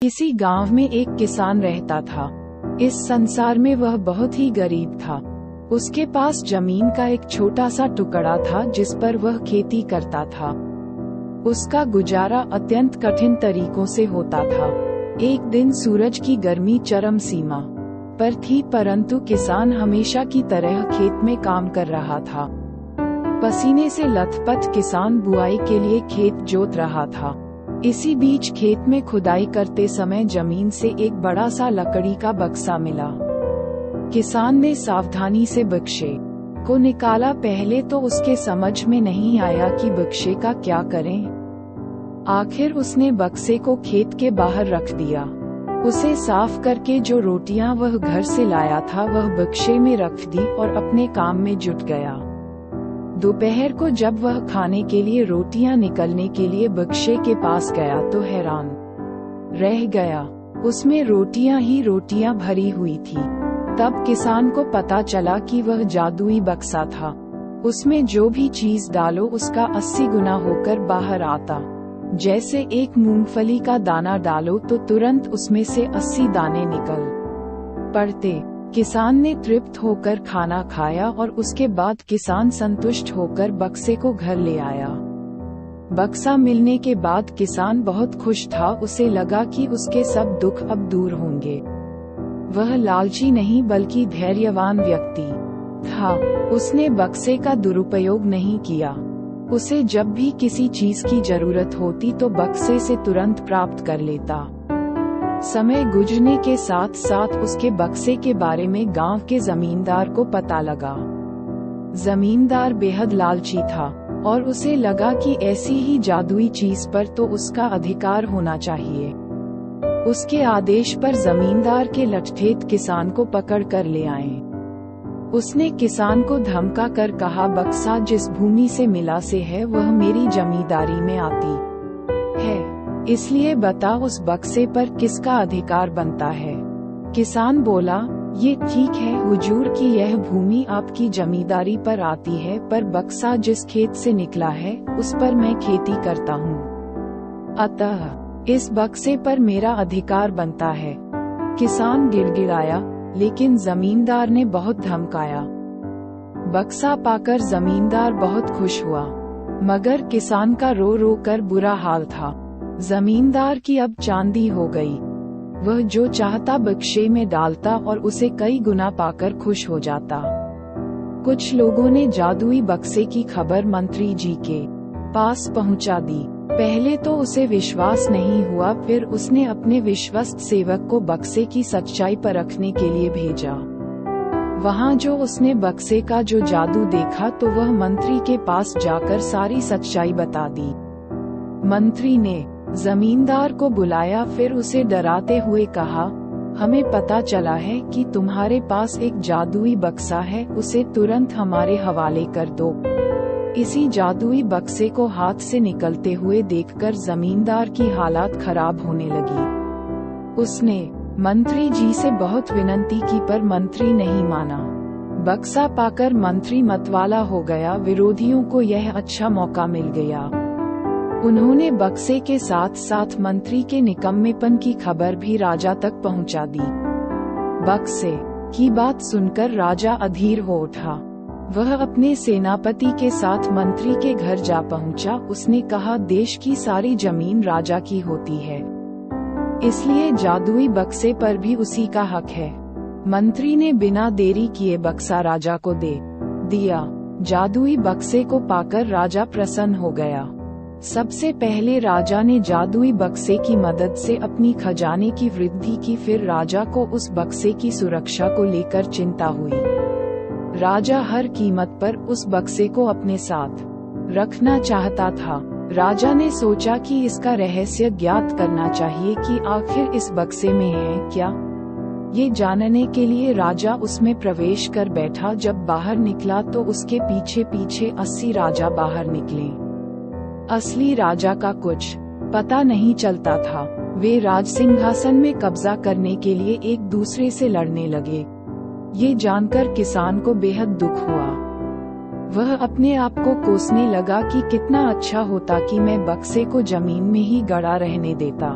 किसी गांव में एक किसान रहता था। इस संसार में वह बहुत ही गरीब था। उसके पास जमीन का एक छोटा सा टुकड़ा था जिस पर वह खेती करता था। उसका गुजारा अत्यंत कठिन तरीकों से होता था। एक दिन सूरज की गर्मी चरम सीमा पर थी, परंतु किसान हमेशा की तरह खेत में काम कर रहा था। पसीने से लथपथ किसान बुआई के लिए खेत जोत रहा था। इसी बीच खेत में खुदाई करते समय जमीन से एक बड़ा सा लकड़ी का बक्सा मिला। किसान ने सावधानी से बक्से को निकाला। पहले तो उसके समझ में नहीं आया कि बक्से का क्या करें। आखिर उसने बक्से को खेत के बाहर रख दिया। उसे साफ करके जो रोटियां वह घर से लाया था वह बक्से में रख दी और अपने काम में जुट गया। दोपहर को जब वह खाने के लिए रोटियां निकलने के लिए बक्से के पास गया तो हैरान रह गया। उसमें रोटियां ही रोटियां भरी हुई थी। तब किसान को पता चला कि वह जादुई बक्सा था। उसमें जो भी चीज डालो उसका 80 गुना होकर बाहर आता। जैसे एक मूंगफली का दाना डालो तो तुरंत उसमें से 80 दाने निकल पड़ते। किसान ने तृप्त होकर खाना खाया और उसके बाद किसान संतुष्ट होकर बक्से को घर ले आया। बक्सा मिलने के बाद किसान बहुत खुश था। उसे लगा कि उसके सब दुख अब दूर होंगे। वह लालची नहीं बल्कि धैर्यवान व्यक्ति था। उसने बक्से का दुरुपयोग नहीं किया। उसे जब भी किसी चीज की जरूरत होती तो बक्से से तुरंत प्राप्त कर लेता। समय गुजरने के साथ साथ उसके बक्से के बारे में गांव के जमींदार को पता लगा। जमींदार बेहद लालची था और उसे लगा कि ऐसी ही जादुई चीज पर तो उसका अधिकार होना चाहिए। उसके आदेश पर जमींदार के लठठेठ किसान को पकड़ कर ले आए। उसने किसान को धमका कर कहा, बक्सा जिस भूमि से मिला से है वह मेरी जमींदारी में आती है, इसलिए बता उस बक्से पर किसका अधिकार बनता है। किसान बोला, ये ठीक है हुजूर की यह भूमि आपकी जमींदारी पर आती है, पर बक्सा जिस खेत से निकला है उस पर मैं खेती करता हूँ, अतः इस बक्से पर मेरा अधिकार बनता है। किसान गिड़गिड़ाया, लेकिन जमींदार ने बहुत धमकाया। बक्सा पाकर जमींदार बहुत खुश हुआ, मगर किसान का रो रो कर बुरा हाल था। जमींदार की अब चांदी हो गई। वह जो चाहता बक्से में डालता और उसे कई गुना पाकर खुश हो जाता। कुछ लोगों ने जादुई बक्से की खबर मंत्री जी के पास पहुंचा दी। पहले तो उसे विश्वास नहीं हुआ, फिर उसने अपने विश्वस्त सेवक को बक्से की सच्चाई परखने के लिए भेजा। वहां जो उसने बक्से का जो जादू देखा तो वह मंत्री के पास जाकर सारी सच्चाई बता दी। मंत्री ने जमींदार को बुलाया, फिर उसे डराते हुए कहा, हमें पता चला है कि तुम्हारे पास एक जादुई बक्सा है, उसे तुरंत हमारे हवाले कर दो। इसी जादुई बक्से को हाथ से निकलते हुए देखकर जमींदार की हालत खराब होने लगी। उसने मंत्री जी से बहुत विनती की पर मंत्री नहीं माना। बक्सा पाकर मंत्री मतवाला हो गया। विरोधियों को यह अच्छा मौका मिल गया। उन्होंने बक्से के साथ साथ मंत्री के निकम्मेपन की खबर भी राजा तक पहुंचा दी। बक्से की बात सुनकर राजा अधीर हो उठा। वह अपने सेनापति के साथ मंत्री के घर जा पहुंचा। उसने कहा, देश की सारी जमीन राजा की होती है, इसलिए जादुई बक्से पर भी उसी का हक है। मंत्री ने बिना देरी किए बक्सा राजा को दे दिया। जादुई बक्से को पाकर राजा प्रसन्न हो गया। सबसे पहले राजा ने जादुई बक्से की मदद से अपनी खजाने की वृद्धि की, फिर राजा को उस बक्से की सुरक्षा को लेकर चिंता हुई। राजा हर कीमत पर उस बक्से को अपने साथ रखना चाहता था। राजा ने सोचा कि इसका रहस्य ज्ञात करना चाहिए कि आखिर इस बक्से में है क्या। ये जानने के लिए राजा उसमें प्रवेश कर बैठा। जब बाहर निकला तो उसके पीछे पीछे 80 राजा बाहर निकले। असली राजा का कुछ पता नहीं चलता था। वे राजसिंहासन में कब्जा करने के लिए एक दूसरे से लड़ने लगे। ये जानकर किसान को बेहद दुख हुआ। वह अपने आप को कोसने लगा कि कितना अच्छा होता कि मैं बक्से को जमीन में ही गड़ा रहने देता।